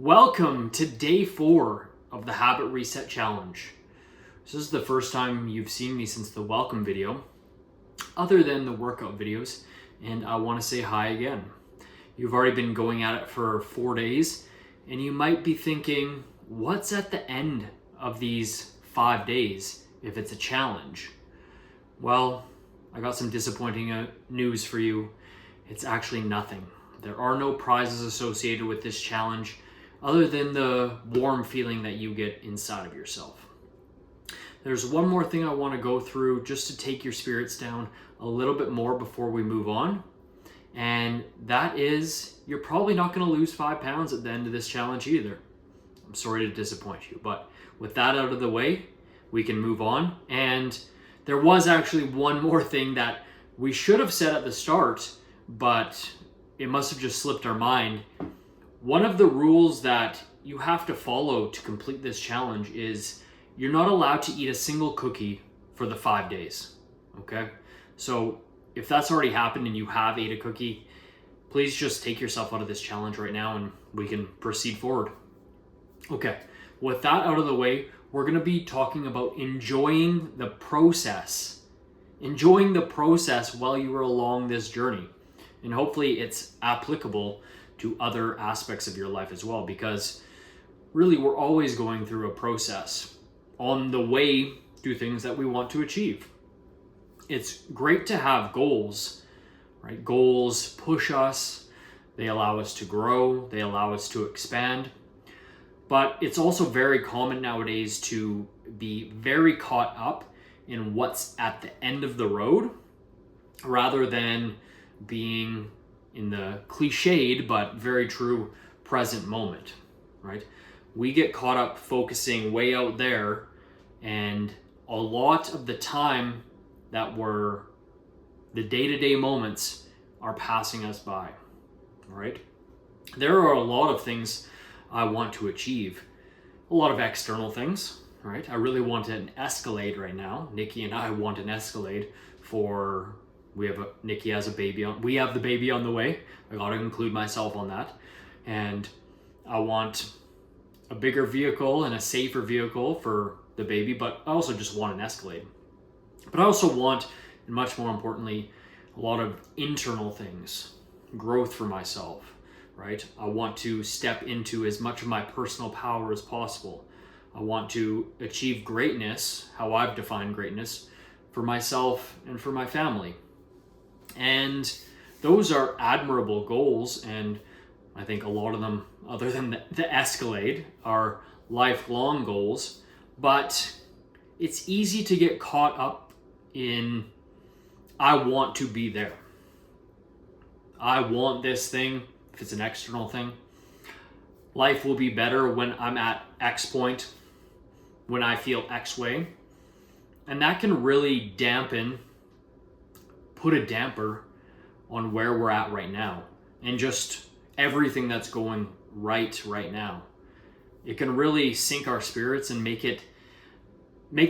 Welcome to day 4 of the Habit Reset Challenge. This is the first time you've seen me since the welcome video, other than the workout videos, and I want to say hi again. You've already been going at it for 4 days, and you might be thinking, what's at the end of these 5 days if it's a challenge? Well, I got some disappointing news for you. It's actually nothing. There are no prizes associated with this challenge, other than the warm feeling that you get inside of yourself. There's one more thing I want to go through just to take your spirits down a little bit more before we move on. And that is, you're probably not going to lose 5 pounds at the end of this challenge either. I'm sorry to disappoint you, but with that out of the way, we can move on. And there was actually one more thing that we should have said at the start, but it must have just slipped our mind. One of the rules that you have to follow to complete this challenge is you're not allowed to eat a single cookie for the 5 days, okay? So if that's already happened and you have ate a cookie, please just take yourself out of this challenge right now and we can proceed forward. Okay, with that out of the way, we're gonna be talking about enjoying the process. Enjoying the process while you are along this journey. And hopefully it's applicable to other aspects of your life as well, because really we're always going through a process on the way to things that we want to achieve. It's great to have goals, right? Goals push us, they allow us to grow, they allow us to expand. But it's also very common nowadays to be very caught up in what's at the end of the road rather than being in the cliched but very true present moment, right? We get caught up focusing way out there, and a lot of the time that the day-to-day moments are passing us by, right? There are a lot of things I want to achieve, a lot of external things, right? I really want an Escalade right now. Nikki and I want an Escalade for Nikki has a baby we have the baby on the way. I got to include myself on that. And I want a bigger vehicle and a safer vehicle for the baby, but I also just want an Escalade. But I also want, and much more importantly, a lot of internal things, growth for myself, right? I want to step into as much of my personal power as possible. I want to achieve greatness, how I've defined greatness, for myself and for my family. And those are admirable goals, and I think a lot of them, other than the Escalade, are lifelong goals. But it's easy to get caught up in, I want to be there. I want this thing, if it's an external thing. Life will be better when I'm at X point, when I feel X way. And that can really put a damper on where we're at right now and just everything that's going right now. It can really sink our spirits and make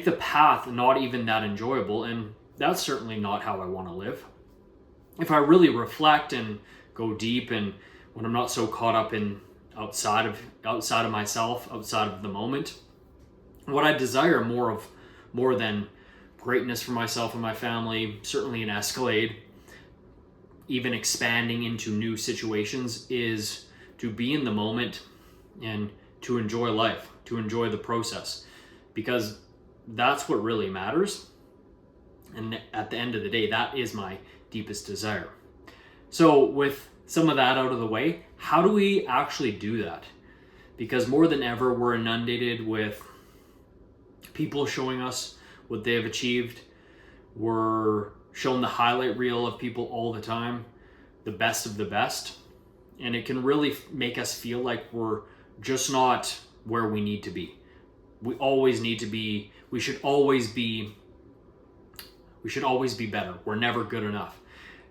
the path not even that enjoyable, and that's certainly not how I want to live. If I really reflect and go deep, and when I'm not so caught up in outside of myself, outside of the moment, what I desire more than greatness for myself and my family, certainly an Escalade, even expanding into new situations, is to be in the moment and to enjoy life, to enjoy the process, because that's what really matters. And at the end of the day, that is my deepest desire. So with some of that out of the way, how do we actually do that? Because more than ever, we're inundated with people showing us what they have achieved. We're shown the highlight reel of people all the time, the best of the best. And it can really make us feel like we're just not where we need to be. We should always be better. We're never good enough.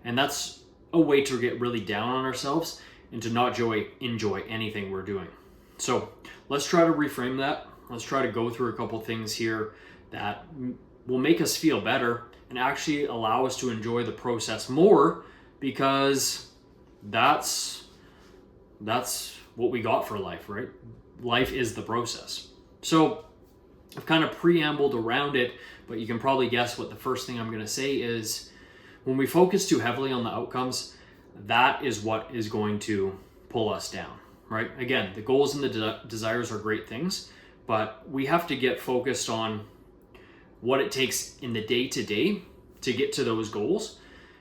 And that's a way to get really down on ourselves and to not enjoy anything we're doing. So let's try to reframe that. Let's try to go through a couple things here that will make us feel better and actually allow us to enjoy the process more, because that's what we got for life, right? Life is the process. So I've kind of preambled around it, but you can probably guess what the first thing I'm going to say is when we focus too heavily on the outcomes, that is what is going to pull us down, right? Again, the goals and the desires are great things, but we have to get focused on what it takes in the day-to-day to get to those goals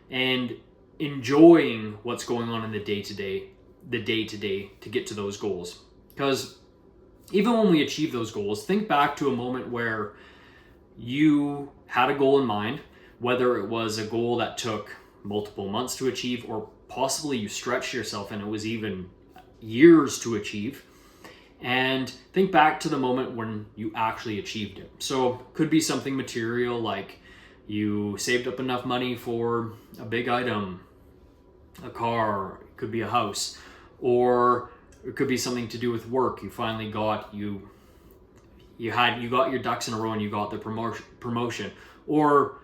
and enjoying what's going on in the day-to-day to get to those goals. Because even when we achieve those goals, think back to a moment where you had a goal in mind, whether it was a goal that took multiple months to achieve, or possibly you stretched yourself and it was even years to achieve. And think back to the moment when you actually achieved it. So could be something material, like you saved up enough money for a big item, a car, it could be a house, or it could be something to do with work. You finally got you got your ducks in a row and you got the promotion, or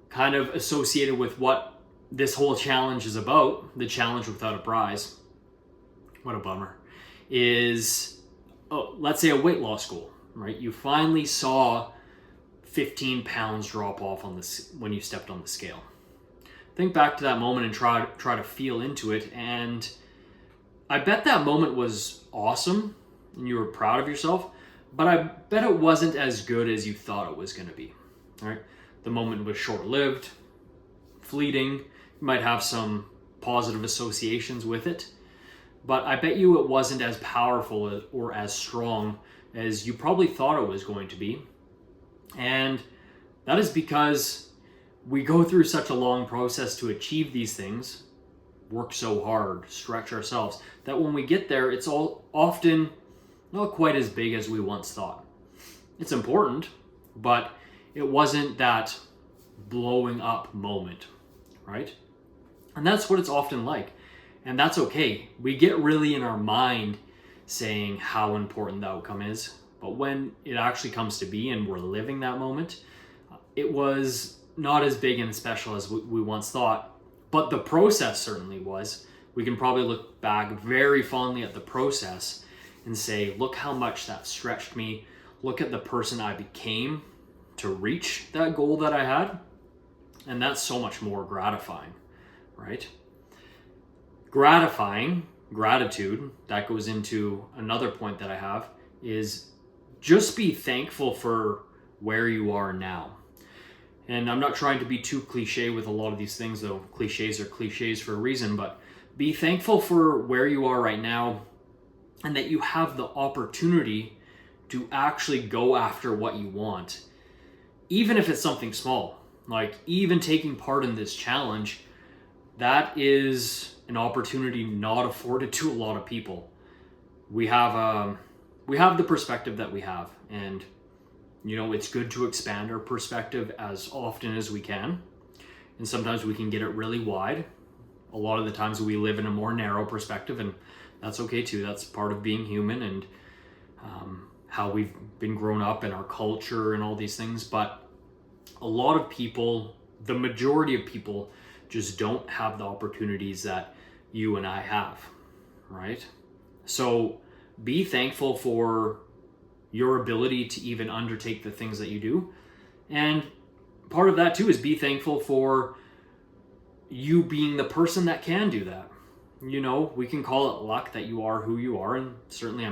kind of associated with what this whole challenge is about, the challenge without a prize. What a bummer. Is, let's say a weight loss goal, right? You finally saw 15 pounds drop off when you stepped on the scale. Think back to that moment and try to feel into it. And I bet that moment was awesome and you were proud of yourself, but I bet it wasn't as good as you thought it was going to be, right? The moment was short-lived, fleeting. You might have some positive associations with it, but I bet you it wasn't as powerful or as strong as you probably thought it was going to be. And that is because we go through such a long process to achieve these things, work so hard, stretch ourselves, that when we get there, it's all often not quite as big as we once thought. It's important, but it wasn't that blowing up moment, right? And that's what it's often like. And that's okay. We get really in our mind saying how important the outcome is, but when it actually comes to be and we're living that moment, it was not as big and special as we once thought, but the process certainly was. We can probably look back very fondly at the process and say, look how much that stretched me. Look at the person I became to reach that goal that I had. And that's so much more gratifying, right? Gratitude, that goes into another point that I have, is just be thankful for where you are now. And I'm not trying to be too cliche with a lot of these things, though cliches are cliches for a reason, but be thankful for where you are right now and that you have the opportunity to actually go after what you want, even if it's something small. Like even taking part in this challenge, that is an opportunity not afforded to a lot of people. We have the perspective that we have, and it's good to expand our perspective as often as we can. And sometimes we can get it really wide. A lot of the times we live in a more narrow perspective, and that's okay too. That's part of being human and how we've been grown up in our culture and all these things. But a lot of people, the majority of people, just don't have the opportunities that you and I have, right? So be thankful for your ability to even undertake the things that you do. And part of that too is be thankful for you being the person that can do that. We can call it luck that you are who you are, and certainly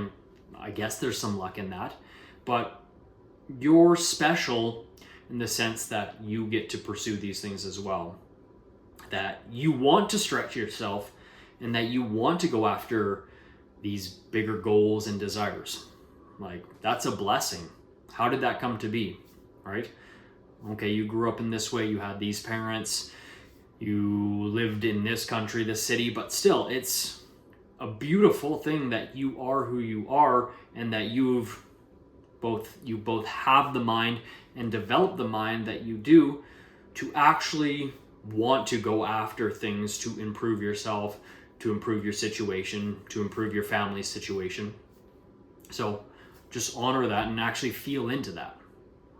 I guess there's some luck in that, but you're special in the sense that you get to pursue these things as well, that you want to stretch yourself and that you want to go after these bigger goals and desires. Like, that's a blessing. How did that come to be, right? Okay, you grew up in this way, you had these parents, you lived in this country, this city, but still, it's a beautiful thing that you are who you are and that you both have the mind and develop the mind that you do to actually want to go after things to improve yourself, to improve your situation, to improve your family's situation. So just honor that and actually feel into that,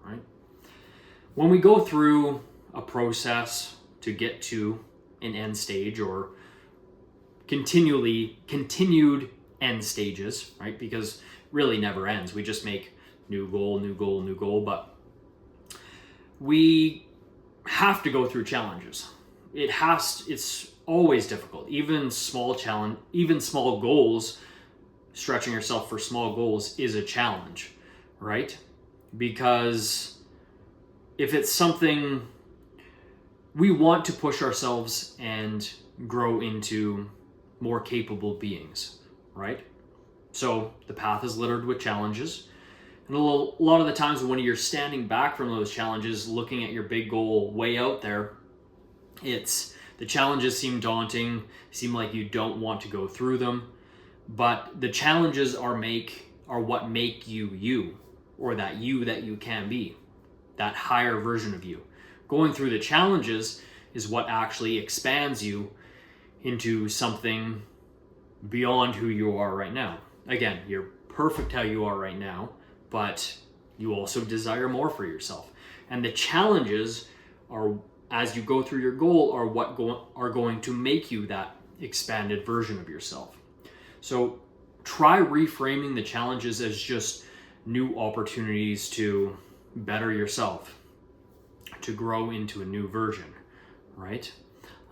right? When we go through a process to get to an end stage or continued end stages, right? Because really never ends. We just make new goal, new goal, new goal, but we have to go through challenges. It's always difficult. Even small goals, stretching yourself for small goals is a challenge, right? Because if it's something we want to push ourselves and grow into more capable beings, right? So the path is littered with challenges. And a lot of the times when you're standing back from those challenges, looking at your big goal way out there, the challenges seem daunting, seem like you don't want to go through them, but the challenges are what make you you, or that you can be, that higher version of you. Going through the challenges is what actually expands you into something beyond who you are right now. Again, you're perfect how you are right now, but you also desire more for yourself. And the challenges are, as you go through your goal, are what are going to make you that expanded version of yourself. So try reframing the challenges as just new opportunities to better yourself, to grow into a new version, right?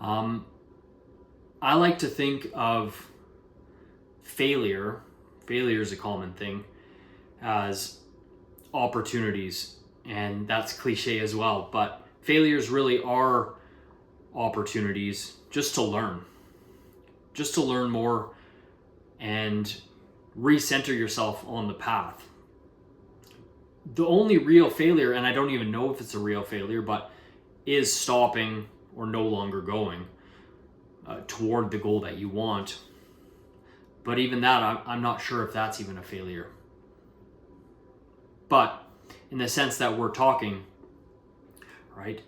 I like to think of failure is a common thing, as opportunities, and that's cliche as well, but failures really are opportunities just to learn more and recenter yourself on the path. The only real failure, and I don't even know if it's a real failure, but is stopping or no longer going toward the goal that you want. But even that, I'm not sure if that's even a failure. But in the sense that we're talking, right?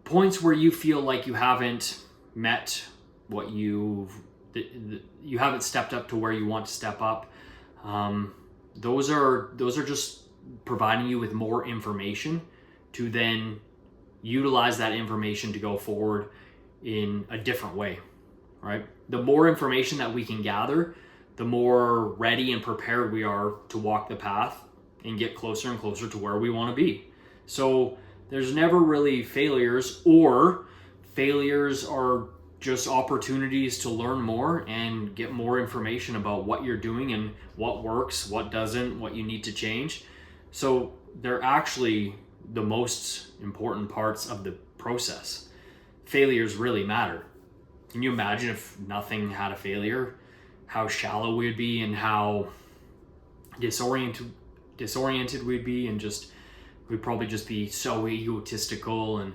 Points where you feel like you haven't met what you haven't stepped up to where you want to step up. Those are just providing you with more information to then utilize that information to go forward in a different way, right? The more information that we can gather, the more ready and prepared we are to walk the path and get closer and closer to where we want to be. So there's never really failures, or failures are just opportunities to learn more and get more information about what you're doing and what works, what doesn't, what you need to change. So they're actually the most important parts of the process. Failures really matter. Can you imagine if nothing had a failure? How shallow we'd be and how disoriented we'd be, and we'd probably just be so egotistical and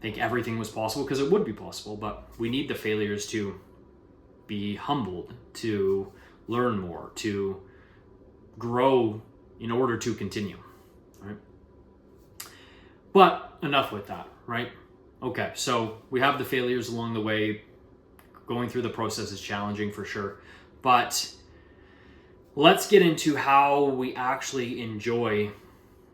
think everything was possible, because it would be possible, but we need the failures to be humbled, to learn more, to grow in order to continue, right? But enough with that, right? Okay, so we have the failures along the way. Going through the process is challenging for sure, but let's get into how we actually enjoy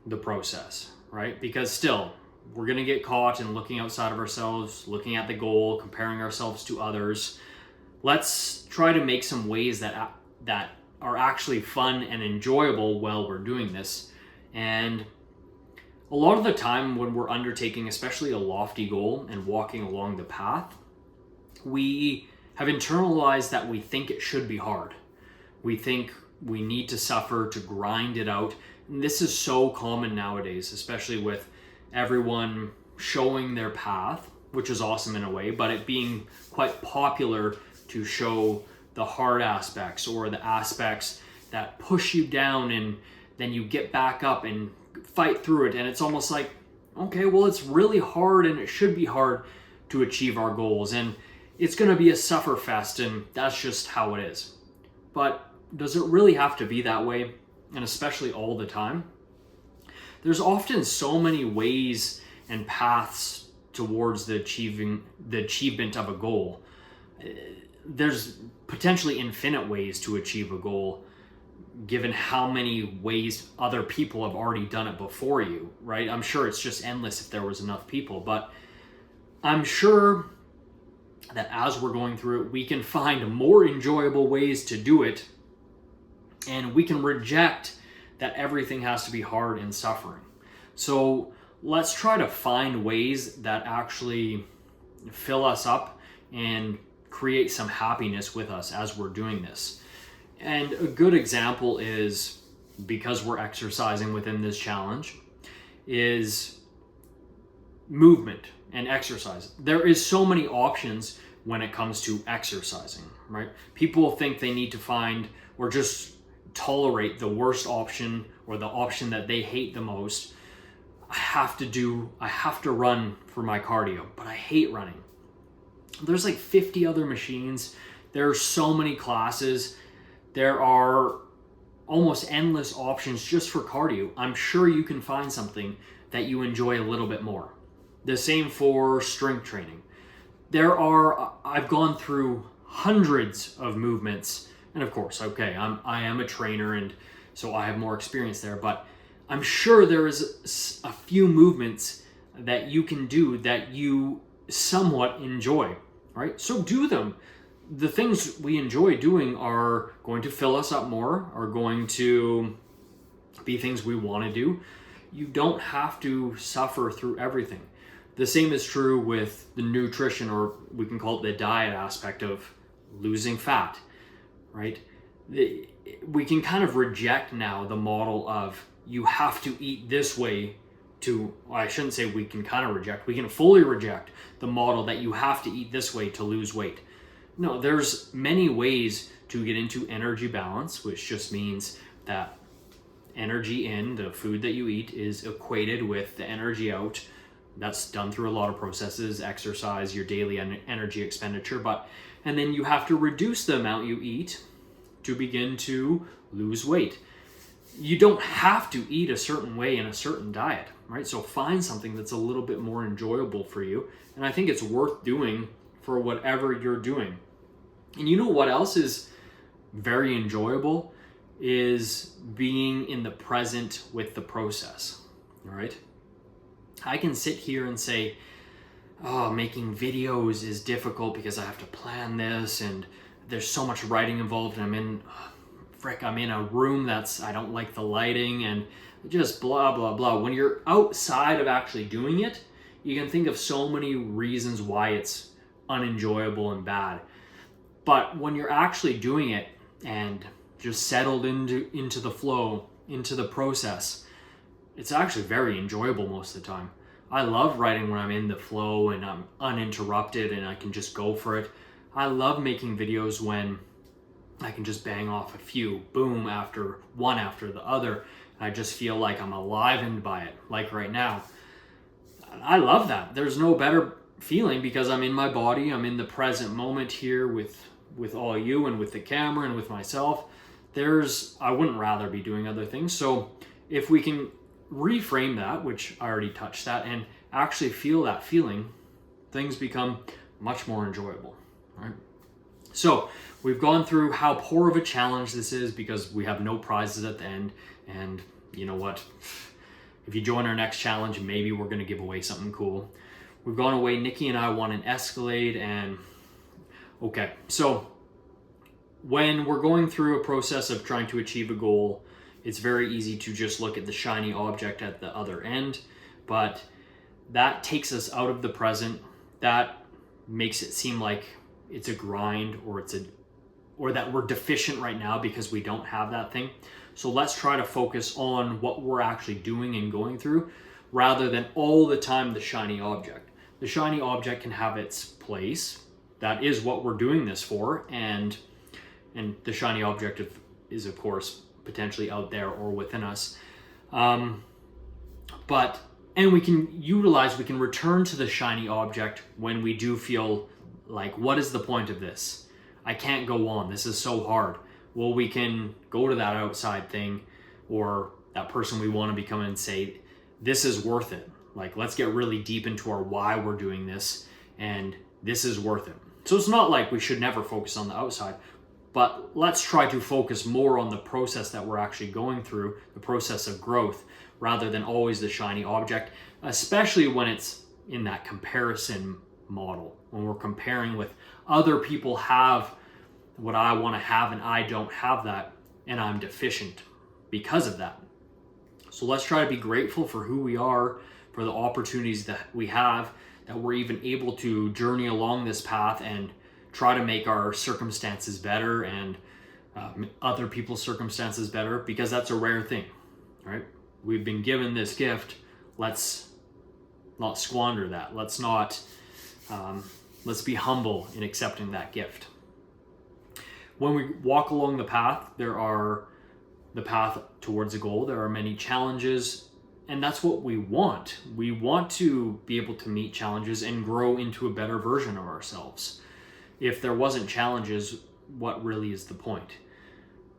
the process, right? Because still, we're going to get caught in looking outside of ourselves, looking at the goal, comparing ourselves to others. Let's try to make some ways that are actually fun and enjoyable while we're doing this. And a lot of the time when we're undertaking, especially a lofty goal and walking along the path, we have internalized that we think it should be hard. We think we need to suffer to grind it out. And this is so common nowadays, especially with everyone showing their path, which is awesome in a way, but it being quite popular to show the hard aspects, or the aspects that push you down and then you get back up and fight through it. And it's almost like, okay, well, it's really hard and it should be hard to achieve our goals, and it's going to be a suffer fest, and that's just how it is. But does it really have to be that way? And especially all the time? There's often so many ways and paths towards the achievement of a goal. There's potentially infinite ways to achieve a goal, given how many ways other people have already done it before you, right? I'm sure it's just endless if there was enough people, but I'm sure that as we're going through it, we can find more enjoyable ways to do it, and we can reject that everything has to be hard and suffering. So let's try to find ways that actually fill us up and create some happiness with us as we're doing this. And a good example is, because we're exercising within this challenge, is movement and exercise. There is so many options when it comes to exercising, right? People think they need to find or just tolerate the worst option or the option that they hate the most. I have to run for my cardio, but I hate running. There's like 50 other machines. There are so many classes. There are almost endless options just for cardio. I'm sure you can find something that you enjoy a little bit more. The same for strength training. I've gone through hundreds of movements, and of course, okay, I am a trainer, and so I have more experience there, but I'm sure there is a few movements that you can do that you somewhat enjoy, right? So do them. The things we enjoy doing are going to fill us up more, are going to be things we want to do. You don't have to suffer through everything. The same is true with the nutrition, or we can call it the diet aspect of losing fat, right? We can kind of reject now the model of you have to eat this way to, well, I shouldn't say we can kind of reject, we can fully reject the model that you have to eat this way to lose weight. No, there's many ways to get into energy balance, which just means that energy in the food that you eat is equated with the energy out. That's done through a lot of processes, exercise, your daily energy expenditure, and then you have to reduce the amount you eat to begin to lose weight. You don't have to eat a certain way in a certain diet, right? So find something that's a little bit more enjoyable for you, and I think it's worth doing for whatever you're doing. And you know what else is very enjoyable is being in the present with the process, all right? I can sit here and say, oh, making videos is difficult because I have to plan this and there's so much writing involved, and I'm in a room I don't like the lighting and just blah, blah, blah. When you're outside of actually doing it, you can think of so many reasons why it's unenjoyable and bad. But when you're actually doing it and just settled into the flow, into the process, it's actually very enjoyable most of the time. I love writing when I'm in the flow and I'm uninterrupted and I can just go for it. I love making videos when I can just bang off a few, boom, after one after the other. I just feel like I'm enlivened by it, like right now. I love that. There's no better feeling because I'm in my body, I'm in the present moment here with all you and with the camera and with myself. I wouldn't rather be doing other things. So if we can reframe that, which I already touched that, and actually feel that feeling, things become much more enjoyable, right? So we've gone through how poor of a challenge this is because we have no prizes at the end. And you know what? If you join our next challenge, maybe we're going to give away something cool. We've gone away. Nikki and I won an Escalade, and okay. So when we're going through a process of trying to achieve a goal, it's very easy to just look at the shiny object at the other end, but that takes us out of the present. That makes it seem like it's a grind or that we're deficient right now because we don't have that thing. So let's try to focus on what we're actually doing and going through rather than all the time the shiny object. The shiny object can have its place. That is what we're doing this for, and the shiny object is of course potentially out there or within us. And we can return to the shiny object when we do feel like, what is the point of this? I can't go on. This is so hard. Well, we can go to that outside thing or that person we want to become and say, this is worth it. Like, let's get really deep into our why we're doing this, and this is worth it. So it's not like we should never focus on the outside, but let's try to focus more on the process that we're actually going through, the process of growth, rather than always the shiny object, especially when it's in that comparison model. when we're comparing with other people have what I want to have and I don't have that, and I'm deficient because of that. So let's try to be grateful for who we are, for the opportunities that we have, that we're even able to journey along this path and try to make our circumstances better and other people's circumstances better, because that's a rare thing, right? We've been given this gift. Let's not squander that. Let's be humble in accepting that gift. When we walk along the path, the path towards a goal, there are many challenges, and that's what we want. We want to be able to meet challenges and grow into a better version of ourselves. If there wasn't challenges, what really is the point?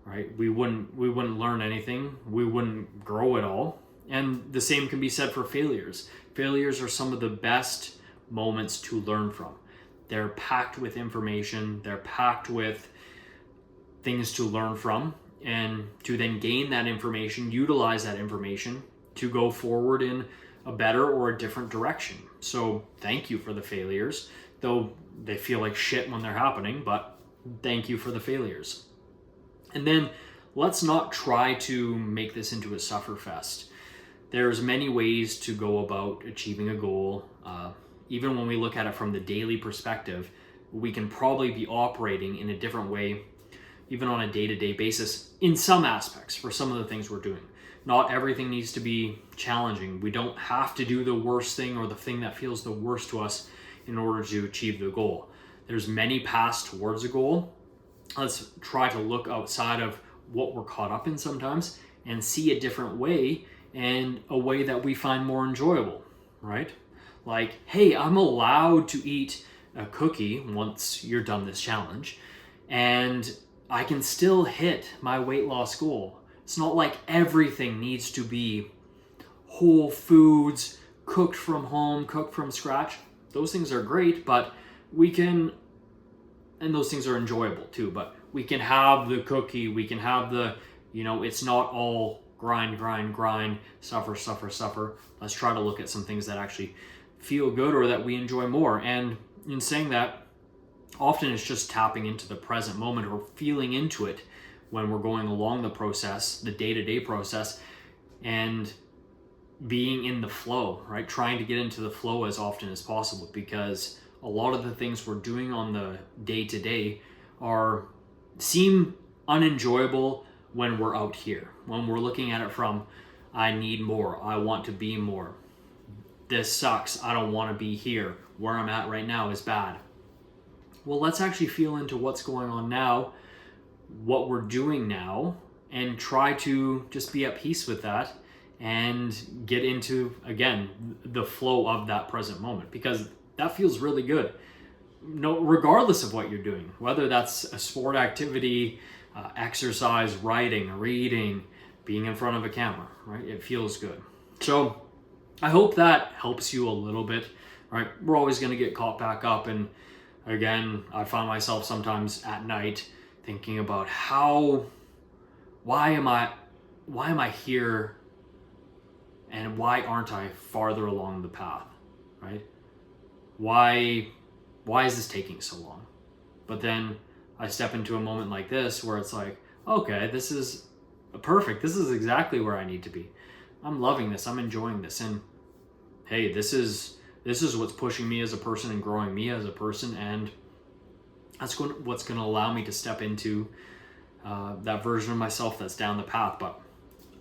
Right? We wouldn't learn anything. We wouldn't grow at all. And the same can be said for failures. Failures are some of the best moments to learn from. They're packed with information. They're packed with things to learn from, and to then gain that information, utilize that information to go forward in a better or a different direction. So thank you for the failures, though they feel like shit when they're happening, but thank you for the failures. And then let's not try to make this into a sufferfest. There's many ways to go about achieving a goal. Even when we look at it from the daily perspective, we can probably be operating in a different way, even on a day-to-day basis, in some aspects for some of the things we're doing. Not everything needs to be challenging. We don't have to do the worst thing or the thing that feels the worst to us in order to achieve the goal. There's many paths towards a goal. Let's try to look outside of what we're caught up in sometimes and see a different way, and a way that we find more enjoyable, right? Like, hey, I'm allowed to eat a cookie once you're done this challenge, and I can still hit my weight loss goal. It's not like everything needs to be whole foods, cooked from home, cooked from scratch. Those things are great, but we can, and those things are enjoyable too, but we can have the cookie, we can have the, it's not all grind, suffer. Let's try to look at some things that actually feel good or that we enjoy more. And in saying that, often it's just tapping into the present moment or feeling into it when we're going along the process, the day-to-day process, and being in the flow, right? Trying to get into the flow as often as possible, because a lot of the things we're doing on the day-to-day seem unenjoyable when we're out here, when we're looking at it from, I need more, I want to be more, this sucks, I don't want to be here, where I'm at right now is bad. Well, let's actually feel into what's going on now, what we're doing now, and try to just be at peace with that and get into, again, the flow of that present moment, because that feels really good. No, regardless of what you're doing, whether that's a sport activity, exercise, writing, reading, being in front of a camera, right? It feels good. So I hope that helps you a little bit, right? We're always going to get caught back up. And again, I find myself sometimes at night thinking about why am I here, and why aren't I farther along the path, right? Why is this taking so long? But then I step into a moment like this where it's like, okay, this is perfect. This is exactly where I need to be. I'm loving this. I'm enjoying this. And hey, this is what's pushing me as a person and growing me as a person. And that's what's going to allow me to step into that version of myself that's down the path. But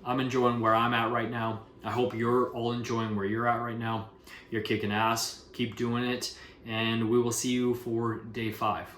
I'm enjoying where I'm at right now. I hope you're all enjoying where you're at right now. You're kicking ass. Keep doing it. And we will see you for day 5.